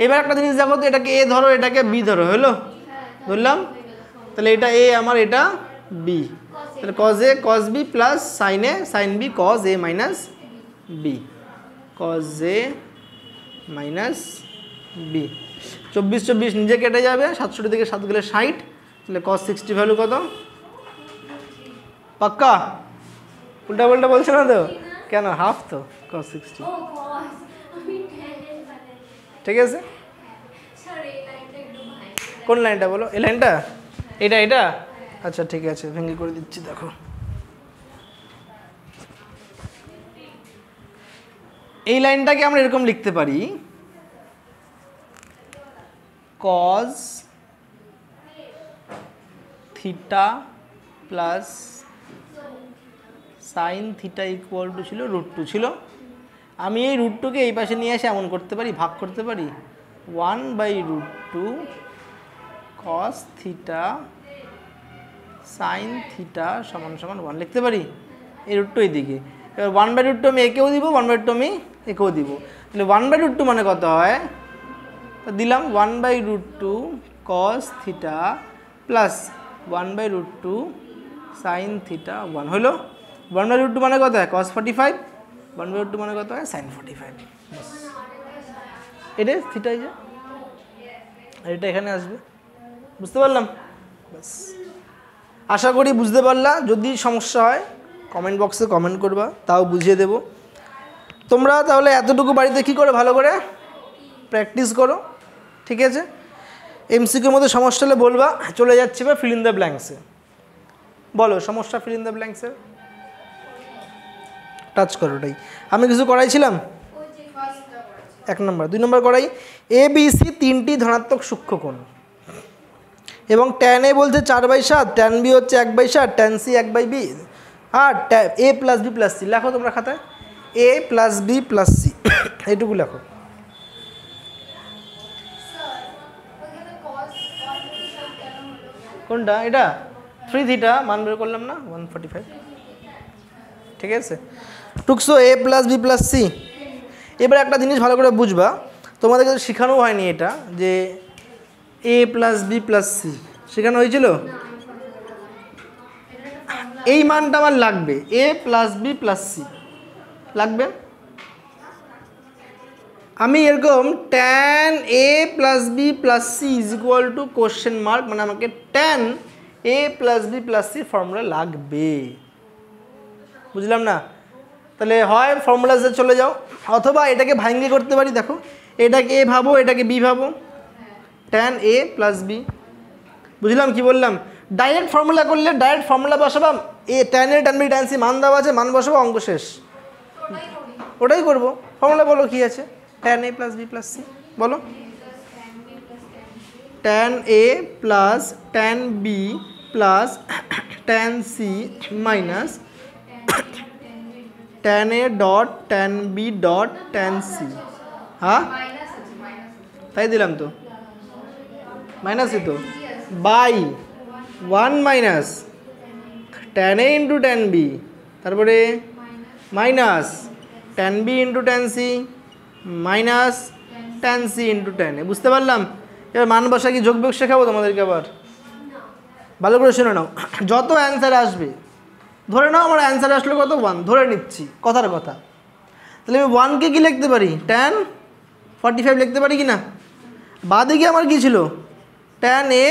এবার একটা জিনিস দেখো তো, এটাকে এ ধরো এটাকে বি ধরো, হলো ধরলাম, তাহলে এটা এ আমার এটা বি, তাহলে cos A cos B plus sine A sine B cos A minus B, cos A minus B. 24 24 নিজে কেটে যাবে, 67 থেকে 7 গেলে 60, তাহলে কজ 60 ভ্যালু কত? পাক্কা? উল্টা পাল্টা বলছে না তো? কেন হাফ তো কজ 60, ঠিক আছে? কোন লাইনটা বলো? এই লাইনটা, এটা এটা আচ্ছা ঠিক আছে, ভেঙে করে দিচ্ছি। দেখো এই লাইনটাকে আমরা এরকম লিখতে পারি, cause theta plus sine theta equal two ছিল √2 ছিল। আমি এই √2কে এই পাশে নিয়ে এসে এমন করতে পারি, ভাগ করতে পারি 1/√2 কস থিটা সাইন থিটা সমান সমান 1 লিখতে পারি, এই √2 এইদিকে। এবার 1/√2 আমি একেও দিব, 1/2 আমি একেও দিব, তাহলে 1/√2 মানে কত হয়? তো দিলাম 1/√2 cos theta plus 1/√2 sine theta 1 হলো। 1/√2 মানে কত হয়? কস 45, 1/√2 মানে কত হয়? সাইন 45। এটা থিটা, এই যে এটা এখানে আসবে, বুঝতে পারলাম? ব্যাস, আশা করি বুঝতে পারলা। যদি সমস্যা হয় কমেন্ট বক্সে কমেন্ট করবা, তাও বুঝিয়ে দেব। তোমরা তাহলে এতটুকু বাড়িতে কী করে ভালো করে প্র্যাকটিস করো, ঠিক আছে? এমসিকিউর মধ্যে সমস্যা হলে বলবা। চলে যাচ্ছে বা ফিল ইন দ্য ব্ল্যাঙ্কসে, বলো সমস্যা ফিল ইন দ্য ব্ল্যাঙ্কসে টাচ করো। ওটাই আমি কিছু করাইছিলাম, 1 নম্বর 2 নম্বর করাই। এ বি সি তিনটি ধনাত্মক সূক্ষ্মকোণ এবং ট্যান এ বলছে 4/7, ট্যান বি হচ্ছে 1/7, ট্যান সি 1/b, আর এ প্লাস বি প্লাস সি। লেখো তোমরা খাতায় এ প্লাস বি প্লাস সি, এইটুকু লেখো। কোনটা? এটা 3 থিটা মান বের করলাম না 145, ঠিক আছে? টুকসো এ প্লাস বি প্লাস সি। এবার একটা জিনিস ভালো করে বুঝবা, তোমাদের কাছে শেখানো হয়নি এটা, যে A plus B plus C শেখানো হয়েছিল। এই মানটা আমার লাগবে, A plus B plus C লাগবে। আমি এরকম tan A plus B plus C is equal to question mark, মানে আমাকে tan A plus B plus C formula লাগবে, বুঝলাম না? তাহলে হয় ফর্মুলাতে চলে যাও, অথবা এটাকে ভাঙ্গে করতে পারি। দেখো এটাকে এ ভাবো, এটাকে বি ভাবো, ট্যান এ প্লাস বি, বুঝলাম কি বললাম? ডাইরেক্ট ফর্মুলা করলে ডাইরেক্ট ফর্মুলা বসাবাম, A tan A tan B tan C মান দেওয়া আছে, মান বসাবো, অঙ্ক শেষ। ওটাই করবো। ফর্মুলা বলো কি আছে? Tan A plus B plus C বলো। tan A plus tan B plus tan C minus tan A dot tan B dot tan C। হ্যাঁ তাই দিলাম তো, মাইনাসই তো, by 1 minus tan A into tan B, তারপরে minus tan B into tan C minus tan C into tan A। বুঝতে পারলাম? এবার মান বসা কি যোগ বিয়োগ শেখাবো তোমাদেরকে আবার? ভালো করে শুনে নাও, যত অ্যান্সার আসবে, ধরে নাও আমার অ্যান্সার আসলো কত 1, ধরে নিচ্ছি কথার কথা, তাহলে আমি 1কে কী লিখতে পারি, tan 45 লিখতে পারি কি না? বাদিকে আমার কী ছিল, tan A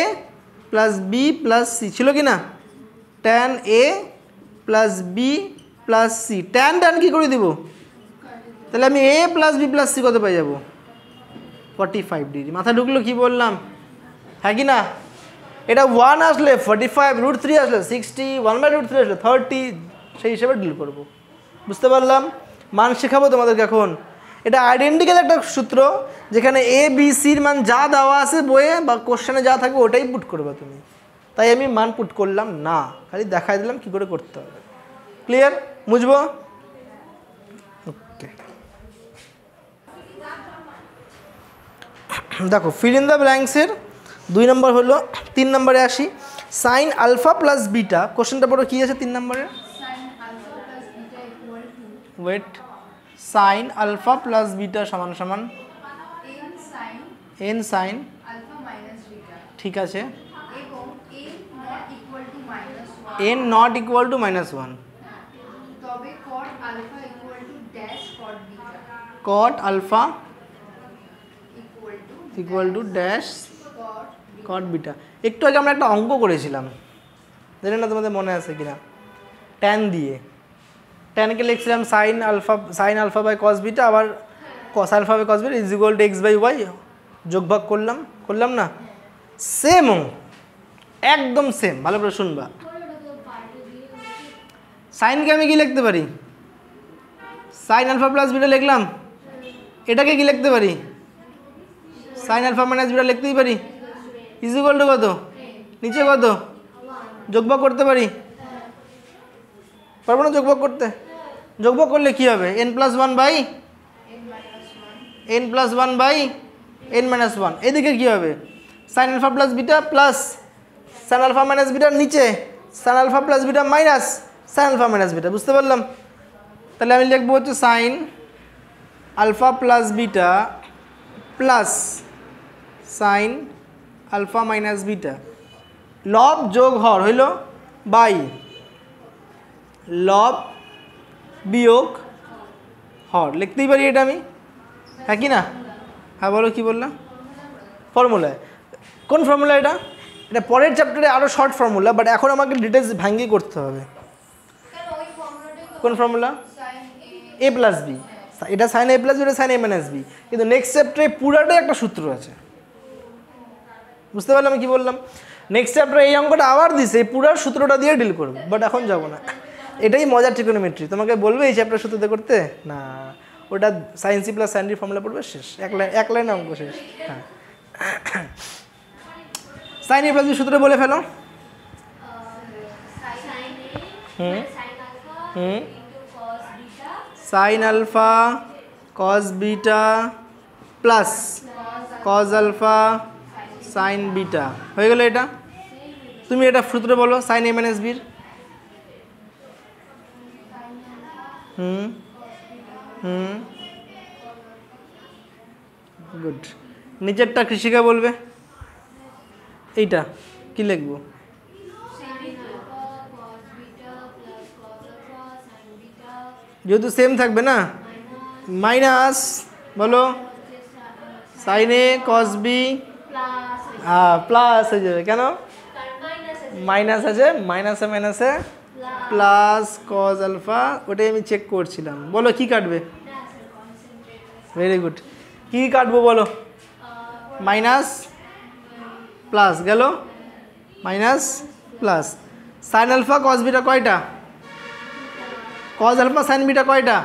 plus B plus C ছিল কি না? tan A plus B plus C, tan কী করে দিব, তাহলে আমি A plus B plus C কত পাই যাব, 45 ডিগ্রি। মাথা ঢুকলো কি বললাম, হ্যাঁ কি না? এটা 1 আসলে 45, √3 আসলে 60, 1/√3 আসলে 30, সেই হিসেবে ডিল করবো। বুঝতে পারলাম? মান শেখাবো তোমাদেরকে এখন। এটা আইডেন্টিক্যাল একটা সূত্র, যেখানে A B Cর মান যা দেওয়া আছে বইয়ে বা কোশ্চেনে যা থাকবে ওটাই পুট করবে তুমি, তাই আমি মান পুট করলাম না, খালি দেখাই দিলাম কী করে করতে হবে। ক্লিয়ার? বুঝবো? ওকে, দেখো ফিল ইন দ্য ব্ল্যাঙ্কসের 2 নম্বর হলো। 3 নম্বরে আসি, সাইন আলফা প্লাস বিটা। কোশ্চেনটা পড়ো কী আছে 3 নম্বরে? Wait, sine alpha plus beta সমান সমান এন সাইন, ঠিক আছে, n not equal to -1, cot alpha equal to dash cot beta. একটু আগে আমরা একটা অঙ্ক করেছিলাম, জানি না তোমাদের মনে আছে কিনা, ট্যান দিয়ে, ট্যানকে লিখছিলাম sine alpha by cos beta, আবার cos alpha by cos beta is equal to X by Y, যোগভাগ করলাম না? সেম, একদম সেম। ভালো করে শুনবা, সাইনকে আমি কি লিখতে পারি, সাইন আলফা প্লাস বিটা লিখলাম, এটাকে কি লিখতে পারি, সাইন আলফা মাইনাস বিটা লিখতেই পারি, ইজ ইকুয়াল টু কত, নিচে কত, যোগভাগ করতে পারি, পারবো না যোগভাগ করতে? যোগভাগ করলে কি হবে, n + 1 বাই n-1 এদিকে কি হবে, sine alpha plus beta plus sine alpha minus বিটার নিচে sine alpha plus beta minus sine alpha minus beta. বুঝতে পারলাম? তাহলে আমি লিখবো হচ্ছে sine alpha plus beta plus sine alpha minus beta, লব যোগ হর হইল বাই লব বিয়োগ হর, লিখতেই পারি এটা আমি, হ্যাঁ কি না? হ্যাঁ বলো, কি বললাম? ফর্মুলায়। কোন ফর্মুলা এটা? এটা পরের চ্যাপ্টারে আরও শর্ট ফর্মুলা, বাট এখন আমাকে ডিটেলস ভাঙ্গি করতে হবে। কোন ফর্মুলা? A প্লাস বি, এটা সাইন A প্লাস বি, এটা সাইন A মাইনাস বি, কিন্তু নেক্সট চ্যাপ্টারে পুরাটাই একটা সূত্র আছে। বুঝতে পারলাম আমি কী বললাম? নেক্সট চ্যাপ্টারে এই অঙ্কটা আবার দিছে, এই পুরার সূত্রটা দিয়ে ডিল করবো, বাট এখন যাব না। এটাই মজার ট্রিগোনোমেট্রি, তোমাকে বলবে এই চ্যাপ্টার সূত্রতে করতে না, ওটা sine C plus sine D formula পড়বে, শেষ, এক লাইন অঙ্ক শেষ। হ্যাঁ, সাইন এ প্লাস বি সূত্র বলে ফেলো। Sine alpha cos beta plus cos alpha sine beta হয়ে গেল। এটা তুমি এটা সূত্র বলো, সাইন এ মাইনাস বির। গুড। নিচেরটা কৃষিকা বলবে, এইটা কি লিখবো? যেহেতু সেম থাকবে না, মাইনাস বলো sine A cos B, plus হয়ে যাবে, কেন মাইনাস আছে, মাইনাসে মাইনাসে প্লাস কস আলফা, ওটাই আমি চেক করছিলাম। বলো কি কাটবে? Very good. কি কাটবো বলো? মাইনাস প্লাস গেল, minus plus. Sine alpha cos beta কয়টা? কস আলফা সাইন বিটা কয়টা?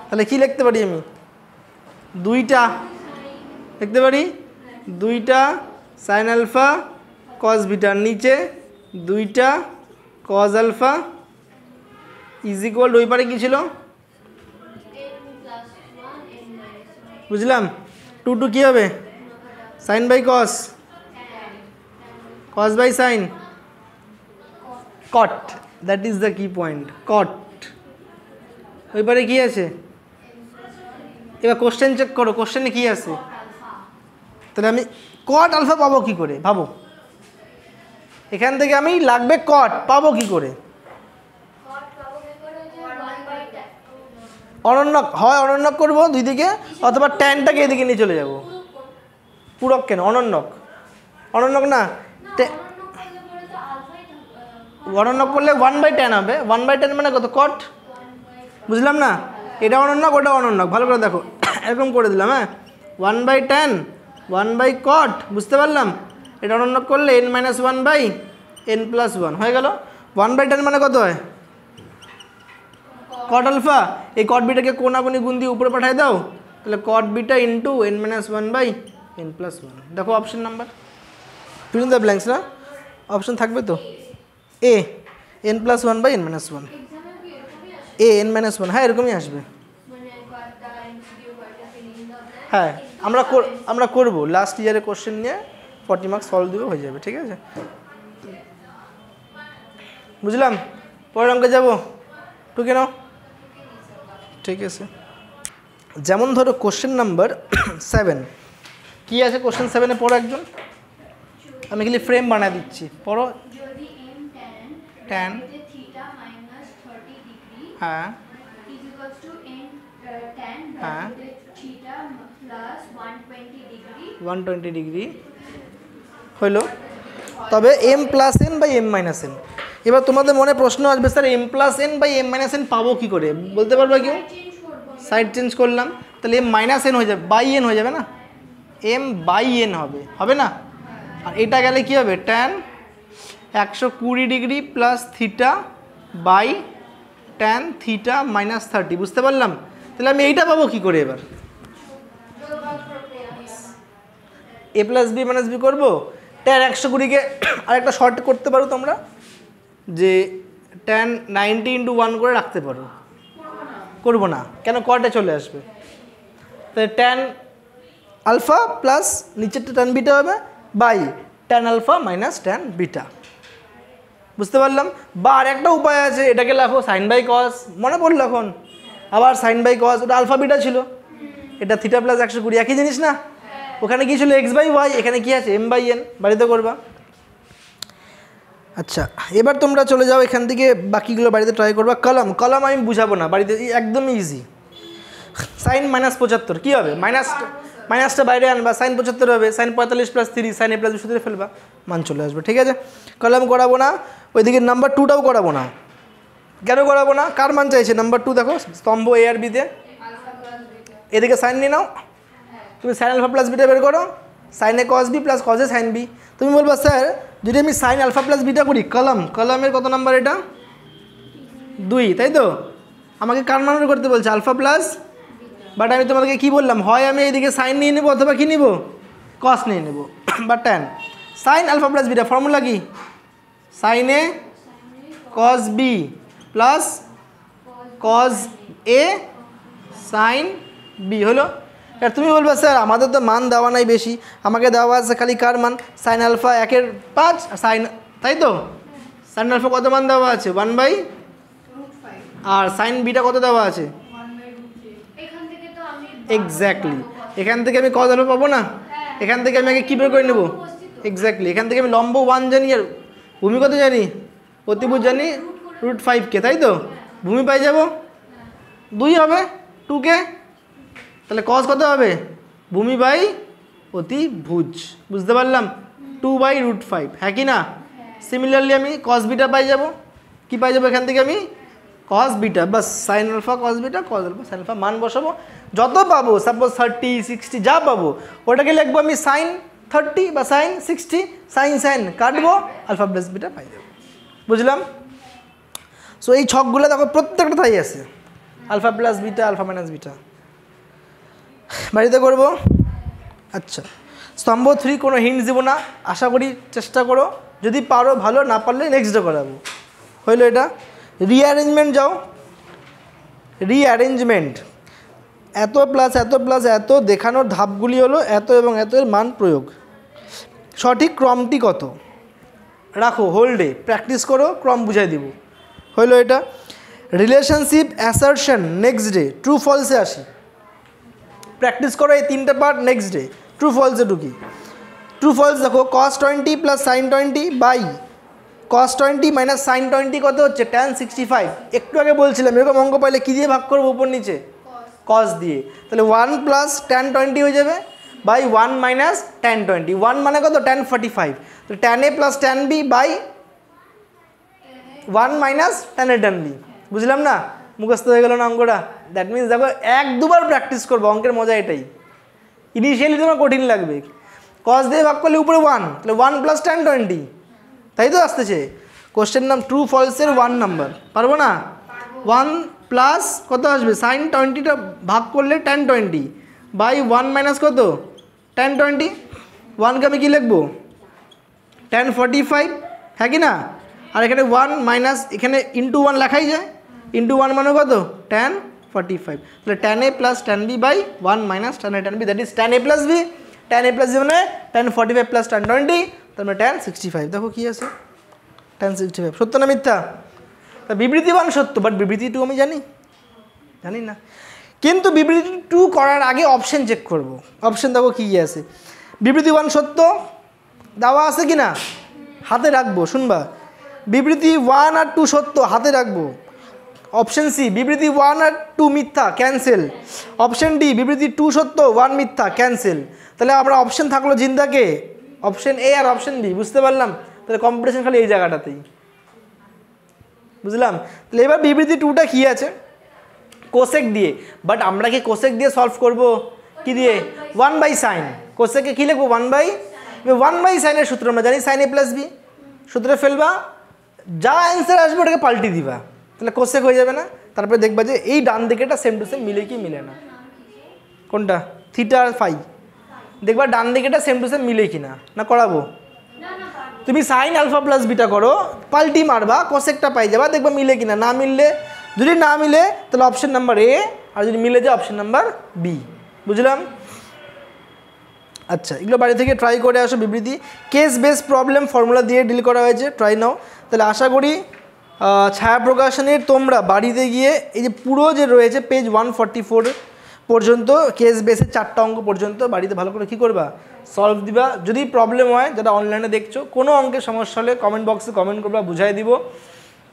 তাহলে কি লিখতে পারি আমি? দুইটা লিখতে পারি, দুইটা সাইন আলফা কস বিটার নিচে 2টা কস আলফা ইজ ইকুয়াল ওই পারে কী ছিল বুঝলাম 2 কী হবে sine by cos cos by sine cot that is the key point cot ওই পারে কী আছে এবার কোশ্চেন চেক করো কোশ্চেনে কী আছে তাহলে আমি কট আলফা পাবো কী করে ভাবো এখান থেকে আমি লাগবে কট পাবো কী করে অনন্যক হয় অনন্যক করবো দুই দিকে অথবা ট্যানটাকে এদিকে নিয়ে চলে যাব পূরক কেন অনন্যক অনন্যক না অনন্যক করলে 1/tan হবে 1/tan মানে কত কট বুঝলাম না এটা অনন্যক ওটা অনন্যক ভালো করে দেখো এরকম করে দিলাম হ্যাঁ 1/tan 1/cot বুঝতে পারলাম এটা অনন্যক করলে n-1/n+1 হয়ে গেল 1/tan মানে কত হয় কট আলফা এই কট বিটাকে কোনাকুনি গুণ দিয়ে উপরে পাঠিয়ে দাও তাহলে কট বিটা ইন্টু n-1/n+1 দেখো option number fill in the blanks না অপশন থাকবে তো এ n+1/n-1 এ n-1 হ্যাঁ এরকমই আসবে হ্যাঁ আমরা করবো লাস্ট ইয়ারের কোশ্চেন নিয়ে 40 মার্কস সলভ দিব হয়ে যাবে ঠিক আছে বুঝলাম পরের অঙ্কে যাবো টুকে নাও ঠিক আছে যেমন ধরো কোশ্চেন নাম্বার 7 কি আছে কোশ্চেন 7-এ পড়ো একজন আমি খালি ফ্রেম বানিয়ে দিচ্ছি পড়ো যদি m tan theta minus 30 degree হ্যাঁ is equals to n tan হ্যাঁ theta plus 120 degree 120 ডিগ্রি হলো তবে m plus n by m minus n এবার তোমাদের মনে প্রশ্ন আসবে sir m plus n by m minus n পাবো কী করে বলতে পারবে কেউ সাইড চেঞ্জ করলাম তাহলে m মাইনাস n হয়ে যাবে বাই n হয়ে যাবে না m বাই n হবে না আর এটা গেলে কী হবে tan 120 degree plus theta by tan theta minus 30 বুঝতে পারলাম তাহলে আমি এইটা পাবো কী করে এবার a plus B minus B করবো tan 120কে আরেকটা শর্ট করতে পারো তোমরা যে tan 90 × 1 করে রাখতে পারো করবো না কেন কটে চলে আসবে তাহলে tan আলফা প্লাস নিচেরটা tan বিটা হবে by tan alpha minus tan beta বুঝতে পারলাম বা আর একটা উপায় আছে এটাকে লেখো সাইন বাই কস মনে পড়লো এখন আবার সাইন বাই কস ওটা আলফা বিটা ছিল এটা থিটা প্লাস 120 একই জিনিস না ওখানে কি ছিল x/y এখানে কি আছে m/n বাড়িতে করবা আচ্ছা এবার তোমরা চলে যাও এখান থেকে বাকিগুলো বাড়িতে ট্রাই করবা কলম আমি বুঝাবো না বাড়িতে একদমই ইজি সাইন -75 কী হবে মাইনাসটা বাইরে আনবা সাইন 75 হবে সাইন 45 + 30 সাইন a + 2 ফেলবা মান চলে আসবে ঠিক আছে কলম করাবো না ওইদিকে নাম্বার 2টাও করাবো না কেন করাবো না কার মান চাইছে নাম্বার 2 দেখো স্তম্ভ a আর b তে এদিকে সাইন নিয়ে নাও তুমি সাইন আলফা প্লাস বিটা বের করো sign A cos B plus cos A sine B তুমি বলবা স্যার যদি আমি সাইন আলফা প্লাস বিটা করি কলমের কত নাম্বার এটা 2 তাই তো আমাকে কার মান করতে বলছে আলফা প্লাস বাট আমি তোমাদেরকে কী বললাম হয় আমি এইদিকে সাইন নিয়ে নেবো অথবা কী নিব কস নিয়ে নেবো বা tan sine alpha plus beta formula কি sine A cos B plus cos A sine B হলো আর তুমি বলবে স্যার আমাদের তো মান দেওয়া নাই বেশি আমাকে দেওয়া আছে খালি কার মান সাইন আলফা 1/5 সাইন তাই তো সাইন আলফা কত মান দেওয়া আছে 1/5 আর সাইন বিটা কত দেওয়া আছে এক্স্যাক্টলি এখান থেকে আমি কত আলফা পাবো না এখান থেকে আমি আগে কী বের করে নেব এক্স্যাক্টলি এখান থেকে আমি লম্ব 1 জানি আর ভূমি কত জানি অতিভুজ জানি √5 তাই তো ভূমি পাই যাব 2 হবে 2 তাহলে কস কত হবে ভূমি বাই অতিভুজ বুঝতে পারলাম 2/√5 হ্যাঁ কি না সিমিলারলি আমি কস বিটা পাই যাব কি পাই যাব এখান থেকে আমি কস বিটা বাস sine alpha cos beta cos alpha sine alpha মান বসাবো যত পাবো সাপোজ 30 60 যা পাবো ওটাকে লিখবো আমি সাইন 30 বা সাইন 60 সাইন কাটবো আলফা প্লাস বিটা পাই যাবো বুঝলাম সো এই ছকগুলো দেখো প্রত্যেকটা তাই আছে alpha plus beta alpha minus beta বাড়িতে করব আচ্ছা স্তম্ভ 3 কোনো হিন্টস দেবো না, আশা করি চেষ্টা করো, যদি পারো ভালো, না পারলে নেক্সট ডে করাবো। হইলো এটা। রিঅ্যারেঞ্জমেন্ট যাও, রিঅ্যারেঞ্জমেন্ট এত প্লাস এত প্লাস এত দেখানোর ধাপগুলি হলো এত এবং এত এর মান প্রয়োগ। সঠিক ক্রমটি কত? রাখো হোল্ডে, প্র্যাকটিস করো, ক্রম বুঝাই দিব। হইলো এটা। Relationship assertion next day, true ফলসে আসি, প্র্যাকটিস করো এই 3টে পার্ট, নেক্সট ডে ট্রু ফলসে ঢুকি। ট্রু ফলস দেখো, cos 20 plus sin 20 by cos 20 minus sin 20 কত হচ্ছে? tan 65। একটু আগে বলছিলাম এরকম অঙ্ক পাইলে কী দিয়ে ভাগ করবো উপর নিচে? cos দিয়ে। তাহলে 1 প্লাস tan 20 হয়ে যাবে বাই 1 মাইনাস tan 20। 1 মানে কত? tan 45। তো tan a plus tan b by 1 minus tan a tan b। বুঝলাম না? মুখস্থ হয়ে গেল না অঙ্কটা? দ্যাট মিনস দেখো 1-2বার প্র্যাকটিস করবো, অঙ্কের মজা এটাই। ইনিশিয়ালি তোমার কঠিন লাগবে, cos দিয়ে ভাগ করলে উপরে 1, তাহলে 1 প্লাস tan 20, তাই তো আসতেছে। কোশ্চেন নাম ট্রু ফলসের 1 নাম্বার, পারবো না? 1 প্লাস কত আসবে? sin 20টা ভাগ করলে tan 20 বাই 1 মাইনাস কত? tan 20। 1কে আমি কী লিখবো? tan 45, হ্যাঁ কি না? আর এখানে 1 মাইনাস, এখানে ইন্টু 1 লেখাই যায়, ইন্টু 1 মানে কত? tan 45। তাহলে tan a plus tan b by 1 minus tan a tan b, that is tan a plus b। tan a plus b মানে tan 45 প্লাস tan 20, তার মানে tan 65। দেখো কী আছে? tan 65 সত্য না মিথ্যা? তা বিবৃতি 1 সত্য, বাট বিবৃতি 2 আমি জানি না। কিন্তু বিবৃতি 2 করার আগে অপশন চেক করব। অপশন দেখো কী আছে। বিবৃতি 1 সত্য দেওয়া আছে কি না? হাতে রাখবো, শুনবা। বিবৃতি 1 আর 2 সত্য, হাতে রাখবো। অপশন সি, বিবৃতি 1 আর 2 মিথ্যা, ক্যান্সেল। অপশন ডি, বিবৃতি 2 সত্য 1 মিথ্যা, ক্যান্সেল। তাহলে আমরা অপশন থাকলো জিন্দাকে, অপশন এ আর অপশন বি। বুঝতে পারলাম? তাহলে কম্পিটিশন খালি এই জায়গাটাতেই, বুঝলাম? তাহলে এবার বিবৃতি 2টা কী আছে? কোসেক দিয়ে। বাট আমরা কি কোসেক দিয়ে সলভ করব? কি দিয়ে? 1/sin। কোসেকে কী লিখবো? 1/sin এর সূত্র আমরা জানি, sin a প্লাস বি। সূত্রে ফেলবা, যা অ্যান্সার আসবে ওটাকে পাল্টি দিবা, তাহলে কোসেক হয়ে যাবে না? তারপরে দেখবা যে এই ডান দিকেটা সেম টু সেম মিলে কি মিলে না। কোনটা? থিটা আর ফাই। দেখবা ডান দিকেটা সেম টু সেম মিলে কি না, না করাবো? তুমি সাইন আলফা প্লাস বিটা করো, পাল্টি মারবা, কোসেকটা পাই যাবা, দেখবা মিলে কিনা। না মিললে, যদি না মিলে তাহলে অপশন নাম্বার এ, আর যদি মিলে যায় অপশন নাম্বার বি। বুঝলাম? আচ্ছা, এগুলো বাড়ি থেকে ট্রাই করে আসো। বিবৃতি কেস বেস প্রবলেম ফর্মুলা দিয়ে ডিল করা হয়েছে, ট্রাই নাও। তাহলে আশা করি ছায়া প্রকাশনের তোমরা বাড়িতে গিয়ে এই যে পুরো যে রয়েছে পেজ 144 পর্যন্ত কেস বেসের 4টা অঙ্ক পর্যন্ত বাড়িতে ভালো করে কী করবা? সলভ দিবা। যদি প্রবলেম হয়, যারা অনলাইনে দেখছো, কোনো অঙ্কের সমস্যা হলে কমেন্ট বক্সে কমেন্ট করবা, বুঝাই দিব।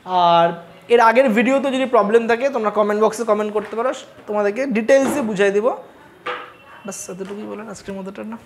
আর এর আগের ভিডিওতে যদি প্রবলেম থাকে তোমরা কমেন্ট বক্সে কমেন্ট করতে পারো, তোমাদেরকে ডিটেলসে বুঝাই দিব। বাস এতটুকুই বলেন আজকের মতোটা না।